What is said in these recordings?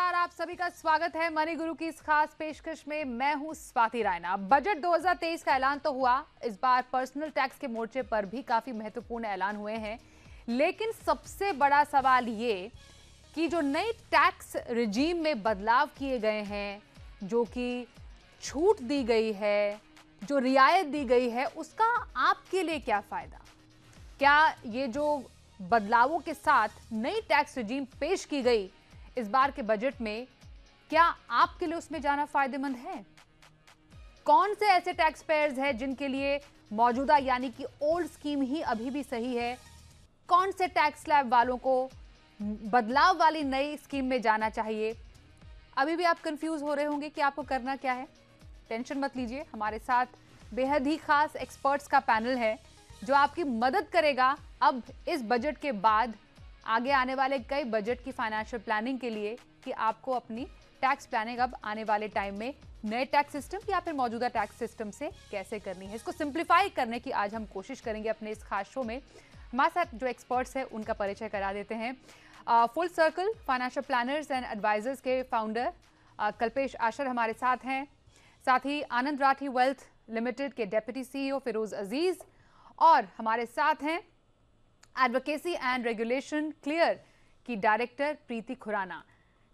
नमस्कार, आप सभी का स्वागत है मनी गुरु की इस खास पेशकश में। मैं हूं स्वाति रायना। बजट 2023 का ऐलान तो हुआ, इस बार पर्सनल टैक्स के मोर्चे पर भी काफी महत्वपूर्ण ऐलान हुए हैं, लेकिन सबसे बड़ा सवाल ये कि जो नई टैक्स रिजीम में बदलाव किए गए हैं, जो कि छूट दी गई है, जो रियायत दी गई है, उसका आपके लिए क्या फायदा? क्या ये जो बदलावों के साथ नई टैक्स रिजीम पेश की गई इस बार के बजट में, क्या आपके लिए उसमें जाना फायदेमंद है? कौन से ऐसे टैक्स पेयर्स हैं जिनके लिए मौजूदा यानी कि ओल्ड स्कीम ही अभी भी सही है? कौन से टैक्स स्लैब वालों को बदलाव वाली नई स्कीम में जाना चाहिए? अभी भी आप कंफ्यूज हो रहे होंगे कि आपको करना क्या है। टेंशन मत लीजिए, हमारे साथ बेहद ही खास एक्सपर्ट्स का पैनल है जो आपकी मदद करेगा अब इस बजट के बाद आगे आने वाले कई बजट की फाइनेंशियल प्लानिंग के लिए कि आपको अपनी टैक्स प्लानिंग अब आने वाले टाइम में नए टैक्स सिस्टम या फिर मौजूदा टैक्स सिस्टम से कैसे करनी है। इसको सिंप्लीफाई करने की आज हम कोशिश करेंगे अपने इस खास शो में। हमारे साथ जो एक्सपर्ट्स हैं उनका परिचय करा देते हैं। Full circle financial planners and advisors के फाउंडर कल्पेश आशर हमारे साथ हैं। साथ ही आनंद राठी वेल्थ लिमिटेड के डेप्यूटी CEO फिरोज अजीज, और हमारे साथ हैं एडवोकेसी एंड रेगुलेशन क्लियर की डायरेक्टर प्रीति खुराना।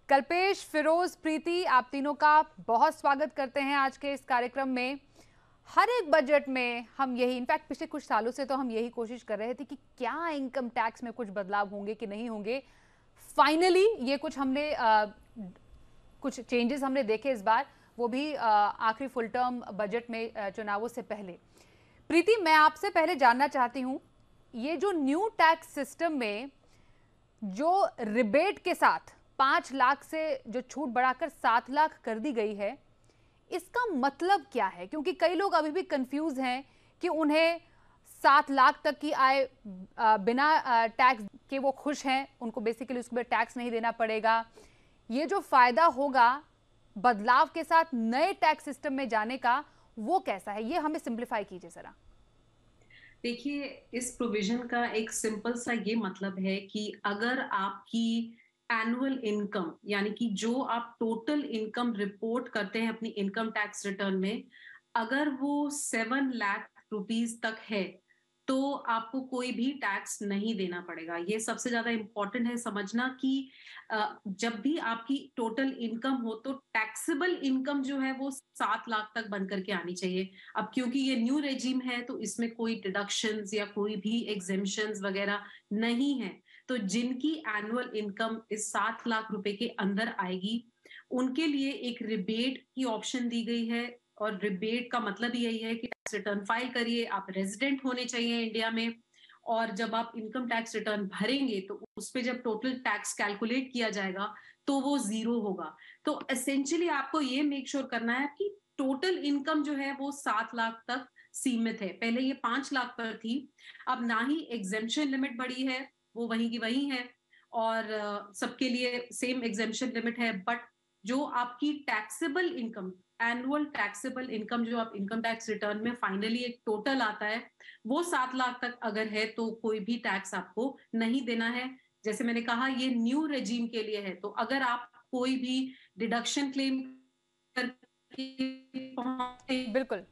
कल्पेश, फिरोज, प्रीति, आप तीनों का बहुत स्वागत करते हैं आज के इस कार्यक्रम में। हर एक बजट में हम यही, इनफैक्ट पिछले कुछ सालों से तो हम यही कोशिश कर रहे थे कि क्या इनकम टैक्स में कुछ बदलाव होंगे कि नहीं होंगे। फाइनली ये कुछ हमने कुछ चेंजेस हमने देखे इस बार, वो भी आखिरी फुल टर्म बजट में चुनावों से पहले। प्रीति, मैं आपसे पहले जानना चाहती हूँ, ये जो न्यू टैक्स सिस्टम में जो रिबेट के साथ 5 लाख से जो छूट बढ़ाकर 7 लाख कर दी गई है, इसका मतलब क्या है? क्योंकि कई लोग अभी भी कंफ्यूज हैं कि उन्हें 7 लाख तक की आय बिना टैक्स के वो खुश हैं, उनको बेसिकली उसमें टैक्स नहीं देना पड़ेगा। ये जो फायदा होगा बदलाव के साथ नए टैक्स सिस्टम में जाने का, वो कैसा है? ये हमें सिंप्लीफाई कीजिए जरा। देखिए, इस प्रोविजन का एक सिंपल सा ये मतलब है कि अगर आपकी एनुअल इनकम यानी कि जो आप टोटल इनकम रिपोर्ट करते हैं अपनी इनकम टैक्स रिटर्न में, अगर वो 7 लाख रुपीस तक है तो आपको कोई भी टैक्स नहीं देना पड़ेगा। ये सबसे ज्यादा इंपॉर्टेंट है समझना कि जब भी आपकी टोटल इनकम हो तो टैक्सेबल इनकम जो है वो 7 लाख तक बन करके आनी चाहिए। अब क्योंकि ये न्यू रेजिम है तो इसमें कोई डिडक्शंस या कोई भी एग्जेम्पशंस वगैरह नहीं है, तो जिनकी एनुअल इनकम इस 7 लाख रुपए के अंदर आएगी उनके लिए एक रिबेट की ऑप्शन दी गई है। और रिबेट का मतलब यही है कि टैक्स रिटर्न फाइल करिए, आप रेजिडेंट होने चाहिए इंडिया में, और जब आप इनकम टैक्स रिटर्न भरेंगे तो उस पे जब टोटल टैक्स कैलकुलेट किया जाएगा तो वो 0 होगा। तो एसेंशियली आपको ये मेक श्योर करना है कि टोटल इनकम जो है वो 7 लाख तक सीमित है। पहले ये 5 लाख पर थी, अब ना ही एग्जेम्पशन लिमिट बढ़ी है, वो वहीं की वहीं है, और सबके लिए सेम एग्जेम्पशन लिमिट है। बट जो आपकी taxable income, annual taxable income जो आप इनकम टैक्स रिटर्न में फाइनली एक टोटल आता है, वो 7 लाख तक अगर है तो कोई भी टैक्स आपको नहीं देना है। जैसे मैंने कहा, ये न्यू रेजीम के लिए है, तो अगर आप कोई भी डिडक्शन क्लेम करके पहुंचते बिल्कुल।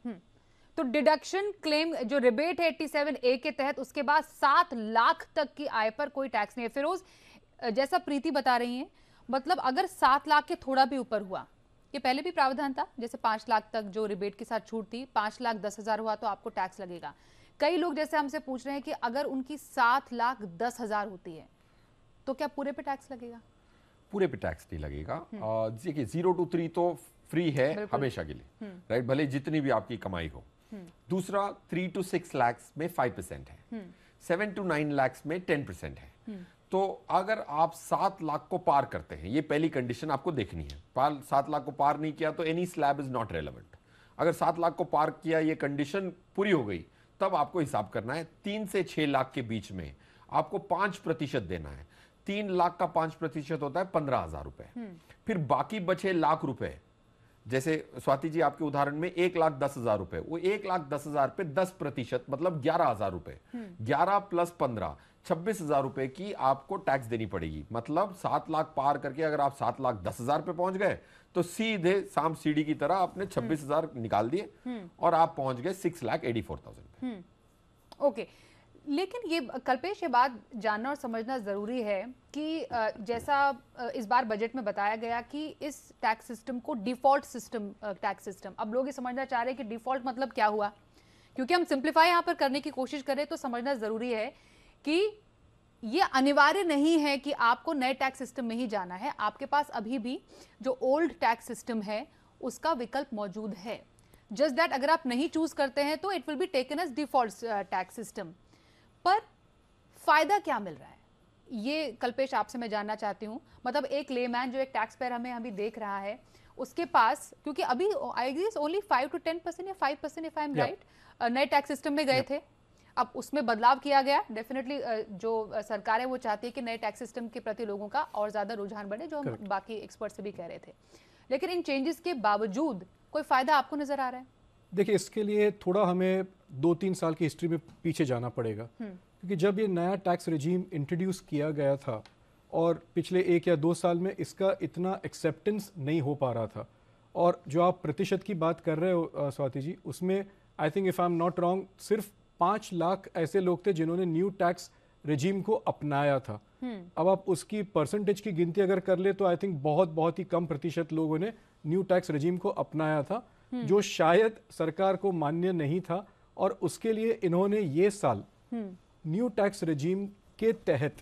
तो डिडक्शन क्लेम जो रिबेट है 87A के तहत, उसके बाद 7 लाख तक की आय पर कोई टैक्स नहीं है। फिरोज, जैसा प्रीति बता रही हैं, मतलब अगर 7 लाख के थोड़ा भी ऊपर हुआ, ये पहले भी प्रावधान था, जैसे 5 लाख तक जो रिबेट के साथ छूट थी, 5,10,000 हुआ तो आपको टैक्स लगेगा। कई लोग जैसे हमसे पूछ रहे हैं कि अगर उनकी 7,10,000 होती है तो क्या पूरे पे टैक्स लगेगा? पूरे पे टैक्स नहीं लगेगा। देखिए, 0 to 3 तो फ्री है हमेशा के लिए, राइट, भले जितनी भी आपकी कमाई हो। दूसरा, 3 to 6 लाख में 5% है, 7 to 9 लाख में 10% है। तो अगर आप 7 लाख को पार करते हैं, ये पहली कंडीशन आपको देखनी है। 7 लाख को पार नहीं किया तो any slab is not relevant. अगर 7 लाख को पार किया, ये कंडीशन पूरी हो गई, तब आपको हिसाब करना है 3 से 6 लाख के बीच में आपको 5% देना है। 3 लाख का 5% होता है 15,000 रुपए। फिर बाकी बचे लाख रुपए जैसे स्वाति जी आपके उदाहरण में 1,10,000 रुपए, वो 1,10,000 पे 10% मतलब 11,000 रुपए, 11 प्लस 15 26,000 रुपए की आपको टैक्स देनी पड़ेगी। मतलब 7 लाख पार करके अगर आप 7,10,000 पे पहुंच गए तो सीधे सांप सीढ़ी की तरह आपने 26,000 निकाल दिए और आप पहुंच गए 6,84,000 पे। ओके, लेकिन ये कल्पेश, ये बात जानना और समझना ज़रूरी है कि जैसा इस बार बजट में बताया गया कि इस टैक्स सिस्टम को डिफ़ॉल्ट सिस्टम टैक्स सिस्टम, अब लोग ये समझना चाह रहे हैं कि डिफ़ॉल्ट मतलब क्या हुआ, क्योंकि हम सिंप्लीफाई यहाँ पर करने की कोशिश करें तो समझना ज़रूरी है कि ये अनिवार्य नहीं है कि आपको नए टैक्स सिस्टम में ही जाना है। आपके पास अभी भी जो ओल्ड टैक्स सिस्टम है उसका विकल्प मौजूद है। जस्ट दैट अगर आप नहीं चूज करते हैं तो it will be taken as default tax system. पर फायदा क्या मिल रहा है, ये कल्पेश आपसे मैं जानना चाहती हूँ। मतलब एक लेमैन जो एक टैक्स पेयर हमें अभी देख रहा है, उसके पास, क्योंकि अभी आई गेस ओनली 5 to 10% या 5% इफ आई एम राइट नए टैक्स सिस्टम में गए थे। अब उसमें बदलाव किया गया, डेफिनेटली जो सरकार है वो चाहती है कि नए टैक्स सिस्टम के प्रति लोगों का और ज्यादा रुझान बढ़े, जो हम बाकी एक्सपर्ट से भी कह रहे थे। लेकिन इन चेंजेस के बावजूद कोई फायदा आपको नजर आ रहा है? देखिए, इसके लिए थोड़ा हमें 2-3 साल की हिस्ट्री में पीछे जाना पड़ेगा, क्योंकि जब ये नया टैक्स रेजीम इंट्रोड्यूस किया गया था और पिछले 1 या 2 साल में इसका इतना एक्सेप्टेंस नहीं हो पा रहा था। और जो आप प्रतिशत की बात कर रहे हो स्वाति जी, उसमें I think if I am not wrong सिर्फ 5 लाख ऐसे लोग थे जिन्होंने न्यू टैक्स रेजीम को अपनाया था। अब आप उसकी परसेंटेज की गिनती अगर कर ले तो आई थिंक बहुत ही कम प्रतिशत लोगों ने न्यू टैक्स रेजीम को अपनाया था, जो शायद सरकार को मान्य नहीं था। और उसके लिए इन्होंने ये साल न्यू टैक्स रेजीम के तहत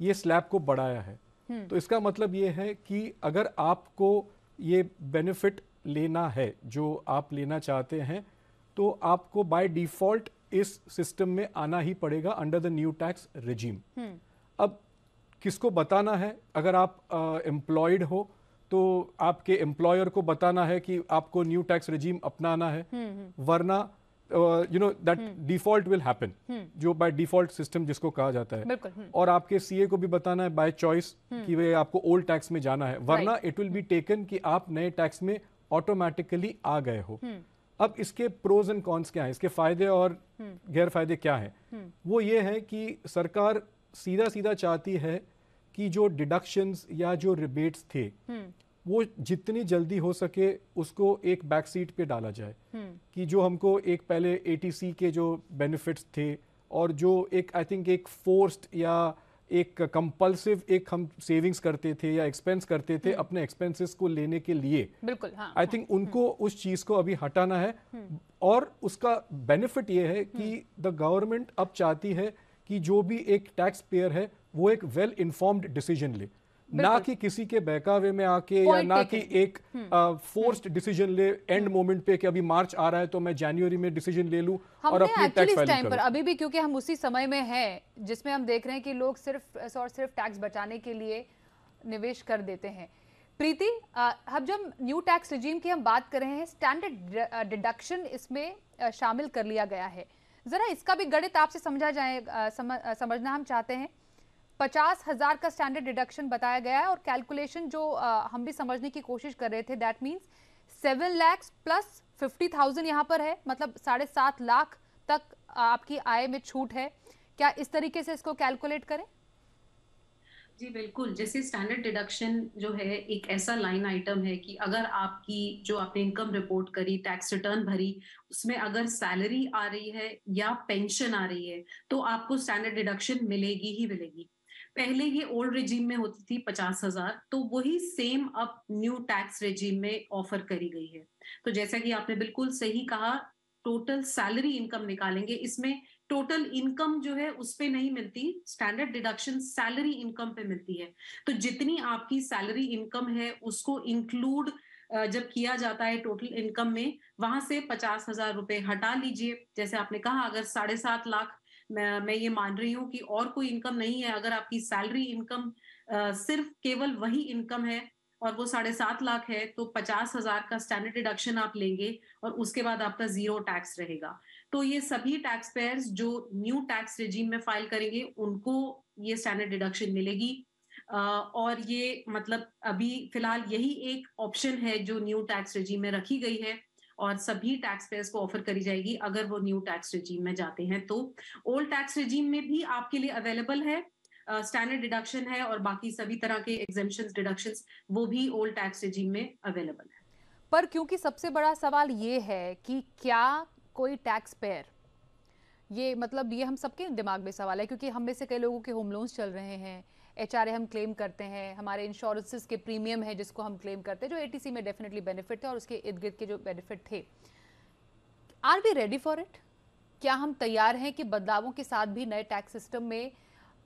ये स्लैब को बढ़ाया है। तो इसका मतलब ये है कि अगर आपको ये बेनिफिट लेना है जो आप लेना चाहते हैं, तो आपको बाय डिफॉल्ट इस सिस्टम में आना ही पड़ेगा under the new tax regime. अब किसको बताना है? अगर आप एम्प्लॉयड हो तो आपके एम्प्लॉयर को बताना है कि आपको न्यू टैक्स रेजीम अपनाना है, वरना you know that default will happen, जो बाय डिफॉल्ट सिस्टम जिसको कहा जाता है। और आपके सीए को भी बताना है बाय चॉइस कि वे आपको ओल्ड टैक्स में जाना है, वरना इट विल बी टेकन कि आप नए टैक्स में ऑटोमेटिकली आ गए हो। अब इसके प्रोज एंड कॉन्स क्या है, इसके फायदे और गैर फायदे क्या है? वो ये है कि सरकार सीधा सीधा चाहती है कि जो डिडक्शंस या जो रिबेट्स थे वो जितनी जल्दी हो सके उसको एक बैक सीट पे डाला जाए, कि जो हमको एक पहले एटीसी के जो बेनिफिट्स थे और जो एक आई थिंक एक फोर्स्ड या एक कंपल्सिव एक हम सेविंग्स करते थे या एक्सपेंस करते थे अपने एक्सपेंसेस को लेने के लिए, बिल्कुल आई थिंक उनको उस चीज को अभी हटाना है। और उसका बेनिफिट ये है कि द गवर्नमेंट अब चाहती है कि जो भी एक टैक्स पेयर है वो एक वेल इन्फॉर्म्ड डिसीजन ले, ना कि किसी के बहकावे में आके या ना कि एक फोर्स्ड डिसीजन ले एंड मोमेंट पे कि अभी मार्च आ रहा है तो मैं जनवरी में डिसीजन ले लूं और अपने टैक्स फाइलिंग करूं। पर अभी भी क्योंकि हम उसी समय में हैं जिसमें हम देख रहे हैं कि लोग सिर्फ और सिर्फ टैक्स बचाने के लिए निवेश कर देते हैं। प्रीति, अब जब न्यू टैक्स रिजीम की हम बात कर रहे हैं, स्टैंडर्ड डिडक्शन इसमें शामिल कर लिया गया है, जरा इसका भी गणित आपसे समझा जाए, समझना हम चाहते हैं। 50,000 का स्टैंडर्ड डिडक्शन बताया गया है और कैलकुलेशन जो हम भी समझने की कोशिश कर रहे थे, दैट मींस 7 लाख प्लस 50,000 यहाँ पर है, मतलब 7.5 लाख तक आपकी आय में छूट है। क्या इस तरीके से इसको कैलकुलेट करें? जी बिल्कुल, जैसे स्टैंडर्ड डिडक्शन जो है एक ऐसा लाइन आइटम है कि अगर आपकी जो आपने इनकम रिपोर्ट करी, टैक्स रिटर्न भरी, उसमें अगर सैलरी आ रही है या पेंशन आ रही है तो आपको स्टैंडर्ड डिडक्शन मिलेगी ही मिलेगी। पहले ये ओल्ड रेजिम में होती थी 50,000, तो वही सेम अब न्यू टैक्स रेजिम में ऑफर करी गई है। तो जैसा कि आपने बिल्कुल सही कहा, टोटल सैलरी इनकम निकालेंगे, इसमें टोटल इनकम जो है उस पे नहीं मिलती, स्टैंडर्ड डिडक्शन सैलरी इनकम पे मिलती है। तो जितनी आपकी सैलरी इनकम है उसको इंक्लूड जब किया जाता है टोटल इनकम में, वहां से 50,000 रुपए हटा लीजिए। जैसे आपने कहा, अगर 7.5 लाख मैं ये मान रही हूँ कि और कोई इनकम नहीं है, अगर आपकी सैलरी इनकम सिर्फ केवल वही इनकम है और वो 7.5 लाख है, तो 50,000 का स्टैंडर्ड डिडक्शन आप लेंगे और उसके बाद आपका 0 टैक्स रहेगा। तो ये सभी टैक्स पेयर्स जो न्यू टैक्स रेजिम में फाइल करेंगे उनको ये स्टैंडर्ड डिडक्शन मिलेगी। और ये मतलब अभी फिलहाल यही एक ऑप्शन है जो न्यू टैक्स रेजिम में रखी गई है और सभी टैक्स पेयर्स को ऑफर करी जाएगी अगर वो न्यू टैक्स रेजिम में जाते हैं। तो ओल्ड टैक्स रेजिम में भी आपके लिए अवेलेबल है, स्टैंडर्ड डिडक्शन है और बाकी सभी तरह के एग्जेम्पशंस डिडक्शंस वो भी ओल्ड टैक्स रेजिम में अवेलेबल है। पर क्योंकि सबसे बड़ा सवाल ये है कि क्या कोई टैक्स पेयर, ये मतलब ये हम सबके दिमाग में सवाल है क्योंकि हम में से कई लोगों के होम लोन्स चल रहे हैं, एचआरए हम क्लेम करते हैं, हमारे इंश्योरेंसेस के प्रीमियम है जिसको हम क्लेम करते हैं, जो एटीसी में डेफिनेटली बेनिफिट थे और उसके इर्द गिर्द के जो बेनिफिट थे। Are we ready for it? क्या हम तैयार हैं कि बदलावों के साथ भी नए टैक्स सिस्टम में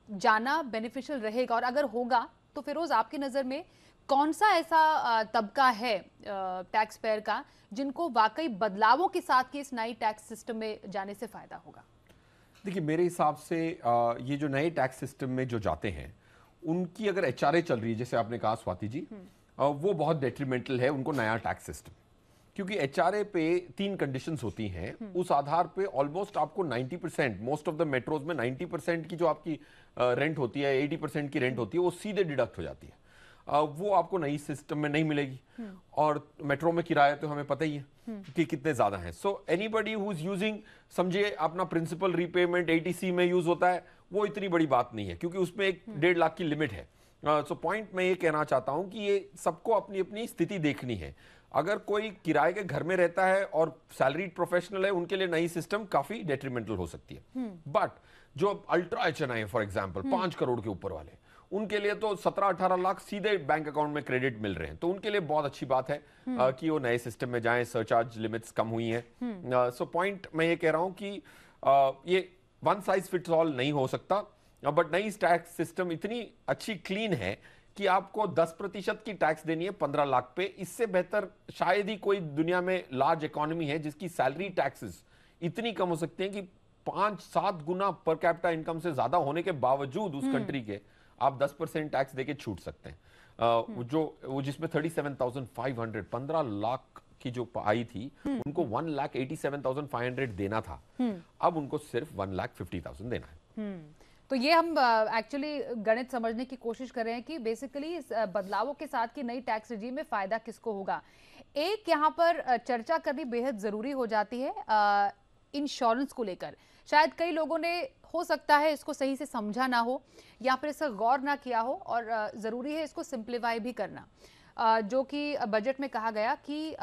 जाना बेनिफिशियल रहेगा? और अगर होगा तो फिरोज आपकी नज़र में कौन सा ऐसा तबका है टैक्स पेयर का जिनको वाकई बदलावों के साथ के इस नई टैक्स सिस्टम में जाने से फायदा होगा? देखिए, मेरे हिसाब से ये जो नए टैक्स सिस्टम में जो जाते हैं उनकी अगर एचआरए चल रही है, जैसे आपने कहा स्वाति जी, वो बहुत डेट्रीमेंटल है उनको नया टैक्स सिस्टम, क्योंकि एचआरए पे 3 कंडीशंस होती हैं। उस आधार पे ऑलमोस्ट आपको 90%, मोस्ट ऑफ द मेट्रोज में 90% की जो आपकी रेंट होती है, 80% की रेंट होती है, वो सीधे डिडक्ट हो जाती है। वो आपको नई सिस्टम में नहीं मिलेगी। और मेट्रो में किराया तो हमें पता ही है कि कितने ज्यादा हैं। So anybody who is using, समझिए अपना प्रिंसिपल रीपेमेंट एटीसी में यूज होता है, वो इतनी बड़ी बात नहीं है क्योंकि उसमें एक 1.5 लाख की लिमिट है। सो पॉइंट मैं ये कहना चाहता हूं कि ये सबको अपनी अपनी स्थिति देखनी है। अगर कोई किराए के घर में रहता है और सैलरीड प्रोफेशनल है, उनके लिए नई सिस्टम काफी डेट्रीमेंटल हो सकती है। बट जो अल्ट्रा एचएनआई है, फॉर एग्जांपल 5 करोड़ के ऊपर वाले, उनके लिए तो 17-18 लाख सीधे बैंक अकाउंट में क्रेडिट मिल रहे हैं, तो उनके लिए बहुत अच्छी बात है कि वो नए सिस्टम में जाएं, सरचार्ज लिमिट्स कम हुई हैं। सो पॉइंट मैं ये कह रहा हूं कि ये वन साइज फिट्स ऑल नहीं हो सकता, बट नई टैक्स सिस्टम इतनी अच्छी क्लीन है कि आपको 10% की टैक्स देनी है 15 लाख पे। इससे बेहतर शायद ही कोई दुनिया में लार्ज इकोनॉमी है जिसकी सैलरी टैक्सेस इतनी कम हो सकती हैं कि 5-7 गुना पर कैपिटा इनकम से ज्यादा होने के बावजूद उस कंट्री के आप 10% टैक्स देके छूट सकते हैं। वो जिसमें 37,500, 15 लाख की जो आई थी, उनको 1,87,500 देना था, अब उनको सिर्फ 1,50,000 देना है। तो ये हम एक्चुअली गणित समझने की कोशिश कर रहे हैं कि बेसिकली इस बदलावों के साथ की नई टैक्स रेजिम में फायदा किसको होगा। एक यहाँ पर चर्चा करनी बेहद जरूरी हो जाती है इंश्योरेंस को लेकर। शायद कई लोगों ने, हो सकता है, इसको सही से समझा ना हो या फिर इसका गौर ना किया हो, और ज़रूरी है इसको सिंप्लीफाई भी करना। जो कि बजट में कहा गया कि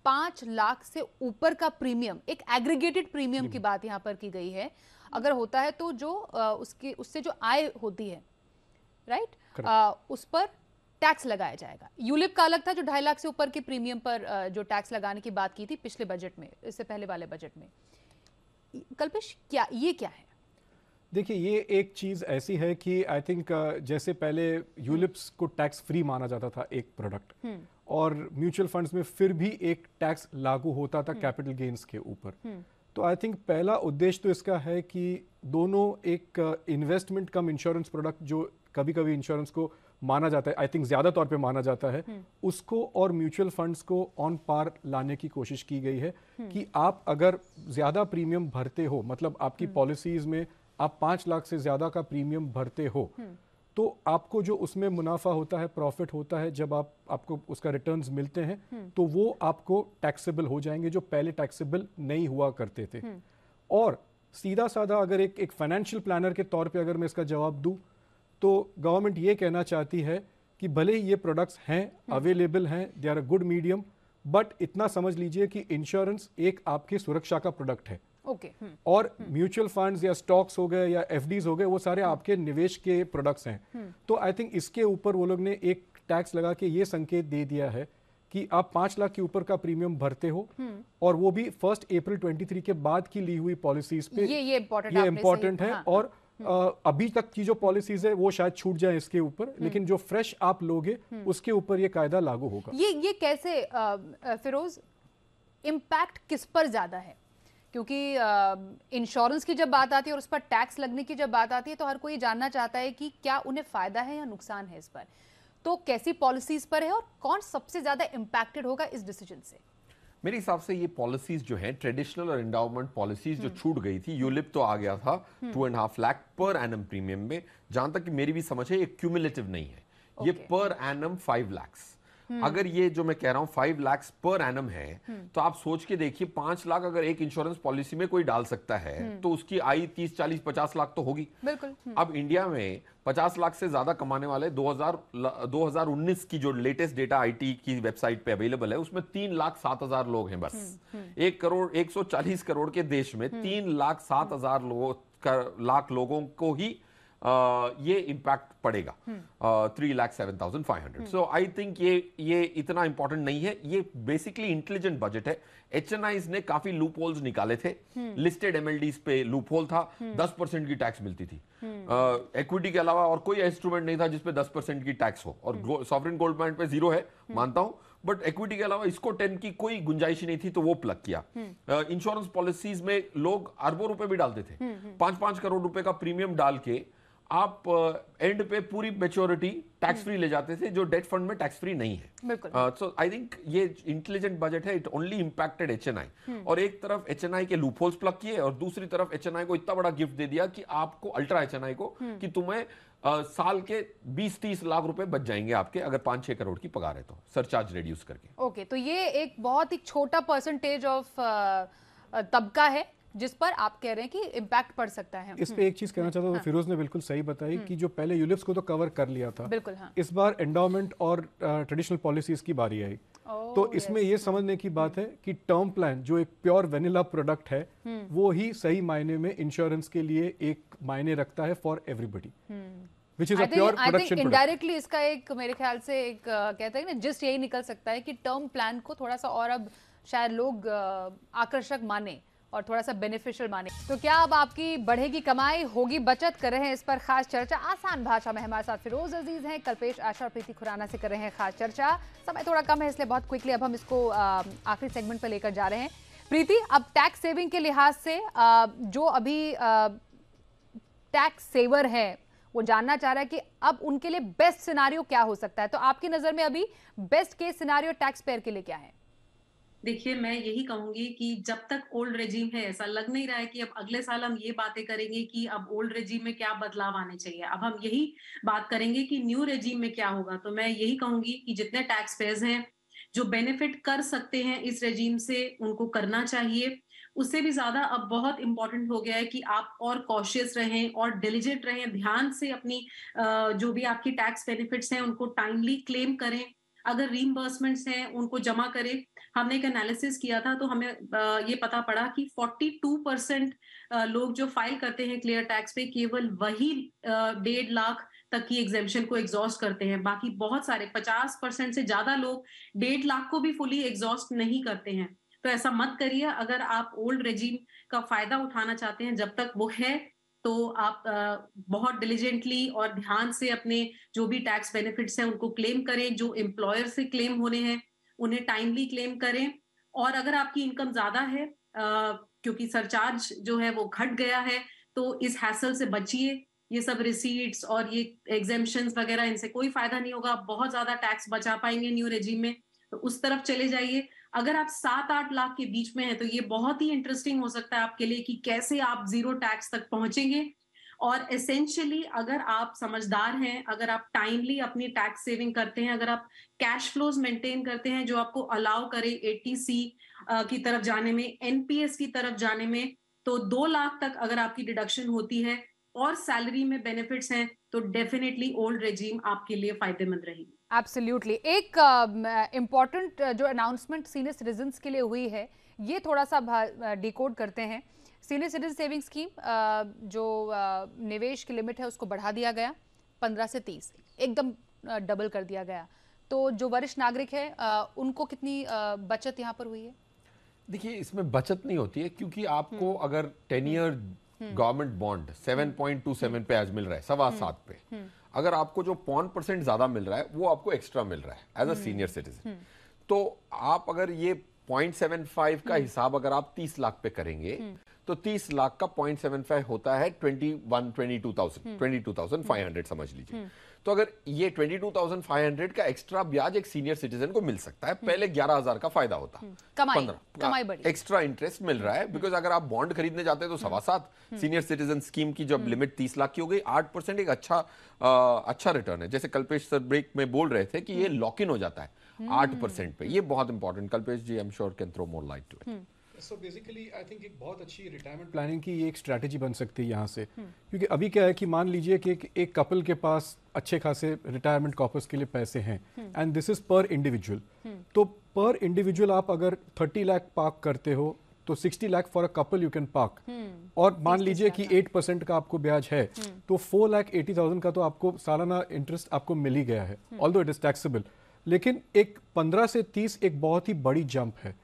5 लाख से ऊपर का प्रीमियम, एक एग्रीगेटेड प्रीमियम की बात यहाँ पर की गई है, अगर होता है तो जो उससे जो आय होती है, राइट, उस पर टैक्स लगाया जाएगा। यूलिप का अलग था जो 2.5 लाख से ऊपर के प्रीमियम पर जो टैक्स लगाने की बात की थी पिछले बजट में, इससे पहले वाले बजट में। कल्पेश, क्या है? देखिए, ये एक चीज़ ऐसी है कि आई थिंक जैसे पहले यूलिप्स को टैक्स फ्री माना जाता था एक प्रोडक्ट, और म्यूचुअल फंड्स में फिर भी एक टैक्स लागू होता था कैपिटल गेन्स के ऊपर। तो आई थिंक पहला उद्देश्य तो इसका है कि दोनों एक इन्वेस्टमेंट कम इंश्योरेंस प्रोडक्ट, जो कभी कभी इंश्योरेंस को माना जाता है, आई थिंक ज़्यादा तौर पे माना जाता है, उसको और म्यूचुअल फंड्स को ऑन पार लाने की कोशिश की गई है कि आप अगर ज़्यादा प्रीमियम भरते हो, मतलब आपकी पॉलिसीज़ में आप 5 लाख से ज़्यादा का प्रीमियम भरते हो, तो आपको जो उसमें मुनाफा होता है, प्रॉफिट होता है, जब आपको उसका रिटर्न्स मिलते हैं, तो वो आपको टैक्सेबल हो जाएंगे, जो पहले टैक्सेबल नहीं हुआ करते थे। और सीधा साधा अगर एक फाइनेंशियल प्लानर के तौर पे अगर मैं इसका जवाब दूं, तो गवर्नमेंट ये कहना चाहती है कि भले ही ये प्रोडक्ट्स हैं, अवेलेबल हैं, they are a good medium, but इतना समझ लीजिए कि इंश्योरेंस एक आपकी सुरक्षा का प्रोडक्ट है। और म्यूचुअल फंड्स या स्टॉक्स हो गए या एफडीज हो गए, वो सारे आपके निवेश के प्रोडक्ट्स हैं। तो आई थिंक इसके ऊपर वो लोग ने एक टैक्स लगा के ये संकेत दे दिया है कि आप 5 लाख के ऊपर का प्रीमियम भरते हो, और वो भी 1 अप्रैल 23 के बाद की ली हुई पॉलिसीज पे, ये इंपॉर्टेंट है। और अभी तक की जो पॉलिसीज है वो शायद छूट जाए इसके ऊपर, लेकिन जो फ्रेश आप लोगे उसके ऊपर ये कायदा लागू होगा। ये कैसे फिरोज, इम्पैक्ट किस पर ज्यादा है? क्योंकि इंश्योरेंस की जब बात आती है और उस पर टैक्स लगने की जब बात आती है, तो हर कोई जानना चाहता है कि क्या उन्हें फायदा है या नुकसान है इस पर। तो कैसी पॉलिसीज पर है और कौन सबसे ज्यादा इम्पैक्टेड होगा इस डिसीजन से? मेरे हिसाब से ये पॉलिसीज जो हैं, ट्रेडिशनल और एंडाउमेंट पॉलिसीज जो छूट गई थी, यूलिप तो आ गया था 2.5 लाख पर एनम प्रीमियम में, जहां तक कि मेरी भी समझ है ये क्यूमुलेटिव नहीं है, ये पर एनम 5 लाख। अगर ये जो मैं कह रहा हूं 5 लाख पर एनम है, तो आप सोच के देखिए 5 लाख अगर एक इंश्योरेंस पॉलिसी में कोई डाल सकता है तो उसकी आय 30, 40, 50 लाख तो होगी। बिल्कुल। अब इंडिया में 50 लाख से ज्यादा कमाने वाले 2019 की जो लेटेस्ट डेटा आईटी की वेबसाइट पे अवेलेबल है, उसमें 3,07,000 लोग हैं बस। 140 करोड़ के देश में 3,07,000 लाख लोगों को ही ये इम्पैक्ट पड़ेगा, 3,07,500। सो आई थिंक ये इतना इंपॉर्टेंट नहीं है। ये बेसिकली इंटेलिजेंट बजट है। एचएनआईज ने काफी लूप होल्स निकाले थे, लिस्टेड एमएलडीज पे लूप होल था, 10% की टैक्स मिलती थी। इक्विटी के अलावा और कोई इंस्ट्रूमेंट नहीं था जिसपे 10% की टैक्स हो, और सॉवरेन गोल्ड बॉन्ड पे 0 है, मानता हूं, बट इक्विटी के अलावा इसको 10 की कोई गुंजाइश नहीं थी, तो वो प्लग किया। इंश्योरेंस पॉलिसीज में लोग अरबों रुपए भी डालते थे, 5-5 करोड़ रुपए का प्रीमियम डाल के आप एंड पे पूरी मैच्योरिटी टैक्स फ्री ले जाते थे, जो डेट फंड में टैक्स फ्री नहीं है। सो आई थिंक ये इंटेलिजेंट बजट है। इट ओनली इंपैक्टेड एचएनआई, और एक तरफ एचएनआई के लूपहोल्स प्लग किए और दूसरी तरफ एचएनआई को इतना बड़ा गिफ्ट दे दिया कि आपको, अल्ट्रा एचएनआई को, कि तुम्हें साल के 20-30 लाख रुपए बच जाएंगे आपके, अगर 5-6 करोड़ की पगार है तो, सरचार्ज रिड्यूस करके। ओके, तो ये एक बहुत ही छोटा परसेंटेज ऑफ तबका है जिस पर आप कह रहे हैं कि इम्पैक्ट पड़ सकता है। इस पे एक चीज कहना चाहता हूँ, फिरोज ने बिल्कुल सही बताई कि जो पहले यूलिप्स को तो कवर कर लिया था, बिल्कुल, हाँ। इस बार एंडाउमेंट और ट्रेडिशनल पॉलिसीज की बारी आई, तो इसमें ये समझने की बात है कि टर्म प्लान जो एक प्योर वेनिला प्रोडक्ट है, वो ही सही मायने में इंश्योरेंस के लिए एक मायने रखता है for everybody, which is a pure production. Indirectly इसका एक, मेरे ख्याल से एक कहते हैं ना, जिस्ट यही निकल सकता है कि टर्म प्लान को थोड़ा सा और अब शायद लोग आकर्षक माने और थोड़ा सा बेनिफिशियल माने। तो क्या अब आपकी बढ़ेगी कमाई, होगी बचत, कर रहे हैं इस पर खास चर्चा। आसान भाषा में हमारे साथ फिरोज अजीज हैं, कल्पेश आशा और प्रीति खुराना से कर रहे हैं खास चर्चा। समय थोड़ा कम है इसलिए बहुत क्विकली अब हम इसको आखिरी सेगमेंट पर लेकर जा रहे हैं। प्रीति, अब टैक्स सेविंग के लिहाज से जो अभी टैक्स सेवर है वो जानना चाह रहा है कि अब उनके लिए बेस्ट सिनारियो क्या हो सकता है। तो आपकी नजर में अभी best case scenario tax payer के लिए क्या है? देखिए, मैं यही कहूंगी कि जब तक ओल्ड रेजिम है, ऐसा लग नहीं रहा है कि अब अगले साल हम ये बातें करेंगे कि अब ओल्ड रेजिम में क्या बदलाव आने चाहिए। अब हम यही बात करेंगे कि न्यू रेजिम में क्या होगा। तो मैं यही कहूंगी कि जितने टैक्स पेयर्स हैं जो बेनिफिट कर सकते हैं इस रेजिम से, उनको करना चाहिए। उससे भी ज्यादा अब बहुत इंपॉर्टेंट हो गया है कि आप और कॉशियस रहें और डिलिजेंट रहें, ध्यान से अपनी जो भी आपकी टैक्स बेनिफिट्स हैं उनको टाइमली क्लेम करें। अगर रीइंबर्समेंट्स हैं उनको जमा करें। हमने एक एनालिसिस किया था तो हमें ये पता पड़ा कि 42% लोग जो फाइल करते हैं क्लियर टैक्स पे, केवल वही 1.5 लाख तक की एग्जेम्पशन को एग्जॉस्ट करते हैं। बाकी बहुत सारे 50% से ज्यादा लोग 1.5 लाख को भी फुली एग्जॉस्ट नहीं करते हैं। तो ऐसा मत करिए। अगर आप ओल्ड रेजिम का फायदा उठाना चाहते हैं जब तक वो है, तो आप बहुत डिलिजेंटली और ध्यान से अपने जो भी टैक्स बेनिफिट्स हैं उनको क्लेम करें। जो एम्प्लॉयर से क्लेम होने हैं उन्हें टाइमली क्लेम करें। और अगर आपकी इनकम ज्यादा है, क्योंकि सरचार्ज जो है वो घट गया है, तो इस हैसल से बचिए। ये सब रिसीट्स और ये एग्जेम्पशंस वगैरह, इनसे कोई फायदा नहीं होगा। आप बहुत ज्यादा टैक्स बचा पाएंगे न्यू रेजिम में, तो उस तरफ चले जाइए। अगर आप 7-8 लाख के बीच में हैं तो ये बहुत ही इंटरेस्टिंग हो सकता है आपके लिए कि कैसे आप जीरो टैक्स तक पहुंचेंगे। और एसेंशियली अगर आप समझदार हैं, अगर आप टाइमली अपनी टैक्स सेविंग करते हैं, अगर आप कैश फ्लोज मेंटेन करते हैं जो आपको अलाउ करे 80C की तरफ जाने में, एनपीएस की तरफ जाने में, तो 2 लाख तक अगर आपकी डिडक्शन होती है और सैलरी में बेनिफिट्स हैं, तो डेफिनेटली ओल्ड रेजिम आपके लिए फायदेमंद रहेगी। एब्सोल्युटली। एक इम्पॉर्टेंट जो अनाउंसमेंट सीनियर सिटीजन्स के लिए हुई है, ये थोड़ा सा डिकोड करते हैं। सीनियर सिटीजन सेविंग स्कीम जो निवेश की लिमिट है उसको बढ़ा दिया गया 15 से 30, एकदम डबल कर दिया गया। तो जो वरिष्ठ नागरिक है उनको कितनी बचत यहाँ पर हुई है? देखिए, इसमें बचत नहीं होती है, क्योंकि आपको अगर 10 ईयर गवर्नमेंट बॉन्ड 7.27 पे आज मिल रहा है, 7.25 पे, अगर आपको जो 5% ज्यादा मिल रहा है वो आपको एक्स्ट्रा मिल रहा है एज अ सीनियर सिटीजन, तो आप अगर ये 0.75 का हिसाब अगर आप 30 लाख पे करेंगे तो 30 लाख का 0.75 होता है 22,500 समझ लीजिए। तो अगर ये 22,500 का एक्स्ट्रा ब्याज एक सीनियर सिटीजन को मिल सकता है, पहले 11,000 का फायदा होता, कमाई बड़ी, एक्स्ट्रा इंटरेस्ट मिल रहा है। बिकॉज अगर आप बॉन्ड खरीदने जाते हैं तो 7.25, सीनियर सिटीजन स्कीम की जब लिमिट 30 लाख की हो गई, 8% एक अच्छा रिटर्न है। जैसे कल्पेश सर ब्रेक में बोल रहे थे कि ये लॉक इन हो जाता है 8% पे, ये बहुत important. Kalpesh ji, I am sure can throw more light to it. So basically I think एक बहुत अच्छी रिटायरमेंट प्लानिंग की ये एक स्ट्रैटेजी बन सकती है यहाँ से, क्योंकि अभी क्या है कि मान लीजिए कि एक कपल के पास अच्छे खासे रिटायरमेंट कॉर्पस के लिए पैसे हैं एंड दिस इज पर इंडिविजुअल, तो पर इंडिविजुअल आप अगर 30 लाख पार्क करते हो तो 60 lakh for a couple you can park, और मान लीजिए कि 8% का आपको ब्याज है तो 4,80,000 का तो आपको सालाना इंटरेस्ट आपको मिल ही गया है, ऑल्दो इट इज टैक्सेबल। लेकिन एक 15 से 30 एक बहुत ही बड़ी जंप है,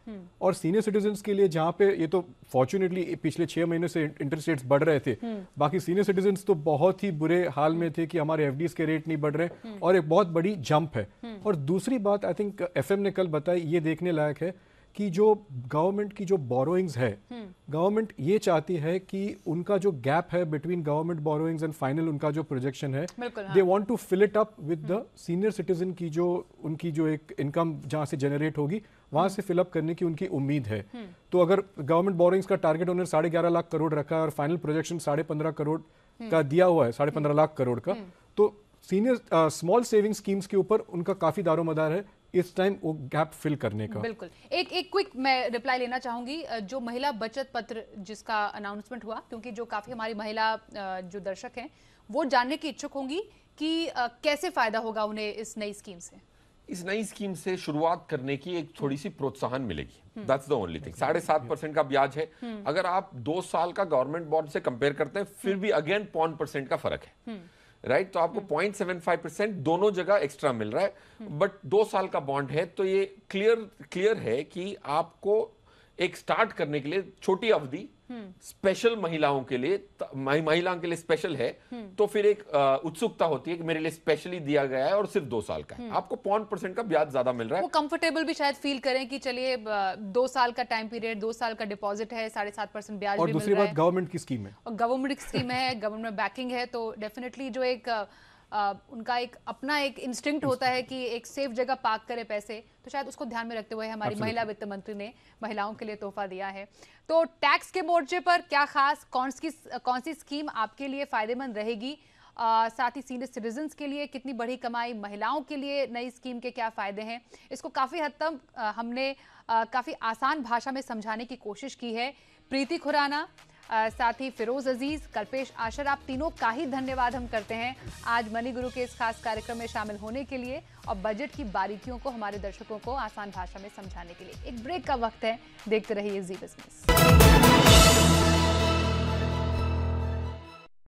और सीनियर सिटीजन्स के लिए जहां पे ये तो फॉर्चुनेटली पिछले 6 महीने से इंटरेस्ट रेट्स बढ़ रहे थे, बाकी सीनियर सिटीजन्स तो बहुत ही बुरे हाल में थे कि हमारे एफडीज के रेट नहीं बढ़ रहे, और एक बहुत बड़ी जंप है। और दूसरी बात आई थिंक एफएम ने कल बताई, ये देखने लायक है कि जो गवर्नमेंट की जो बोरोइंग्स है, गवर्नमेंट ये चाहती है कि उनका जो गैप है between government borrowings and final उनका जो प्रोजेक्शन है, they want to fill it up with the senior citizen की जो उनकी जो एक इनकम जहां से जनरेट होगी वहां से फिल अप करने की उनकी उम्मीद है। तो अगर गवर्नमेंट बोरोइंग्स का टारगेट उन्होंने 11.5 लाख करोड़ रखा है और फाइनल प्रोजेक्शन 15.5 करोड़ का दिया हुआ है, 15.5 लाख करोड़ का, तो सीनियर स्मॉल सेविंग स्कीम्स के ऊपर उनका काफी दारोमदार है इस टाइम वो गैप फिल करने का। बिल्कुल। एक क्विक मैं रिप्लाई लेना चाहूंगी, जो महिला बचत पत्र जिसका अनाउंसमेंट हुआ, क्योंकि जो काफी हमारी महिला जो दर्शक हैं वो जानने की इच्छुक होंगी कि कैसे फायदा होगा उन्हें इस नई स्कीम से। इस नई स्कीम से शुरुआत करने की एक थोड़ी सी प्रोत्साहन मिलेगी, दैट्स द ओनली थिंग। 7.5% का ब्याज है, अगर आप 2 साल का गवर्नमेंट बॉन्ड से कंपेयर करते हैं फिर भी अगेन 0.1% का फर्क है, राइट? तो आपको 0.75% दोनों जगह एक्स्ट्रा मिल रहा है, बट 2 साल का बॉन्ड है, तो ये क्लियर है कि आपको एक स्टार्ट करने के लिए छोटी अवधि स्पेशल महिलाओं के लिए स्पेशल है, तो फिर एक उत्सुकता होती है कि मेरे लिए स्पेशली दिया गया है और सिर्फ 2 साल का है, आपको 0.1% का ब्याज ज्यादा मिल रहा है। वो कंफर्टेबल भी शायद फील करें कि चलिए 2 साल का टाइम पीरियड, 2 साल का डिपॉजिट है, 7.5% ब्याज और भी मिल दूसरी रहा बात है, गवर्नमेंट की स्कीम है, और गवर्नमेंट की स्कीम है, गवर्नमेंट में बैकिंग है, तो डेफिनेटली जो एक उनका एक अपना एक इंस्टिंक्ट होता है कि एक सेफ जगह पार्क करे पैसे, तो शायद उसको ध्यान में रखते हुए हमारी महिला वित्त मंत्री ने महिलाओं के लिए तोहफा दिया है। तो टैक्स के मोर्चे पर क्या खास कौन सी स्कीम आपके लिए फायदेमंद रहेगी, साथ ही सीनियर सिटीजन्स के लिए कितनी बड़ी कमाई, महिलाओं के लिए नई स्कीम के क्या फायदे हैं, इसको काफ़ी हद तक हमने काफ़ी आसान भाषा में समझाने की कोशिश की है। प्रीति खुराना, साथ ही फिरोज अजीज, कल्पेश आशर, आप तीनों का ही धन्यवाद हम करते हैं आज मनी गुरु के इस खास कार्यक्रम में शामिल होने के लिए और बजट की बारीकियों को हमारे दर्शकों को आसान भाषा में समझाने के लिए। एक ब्रेक का वक्त है, देखते रहिए जी बिजनेस।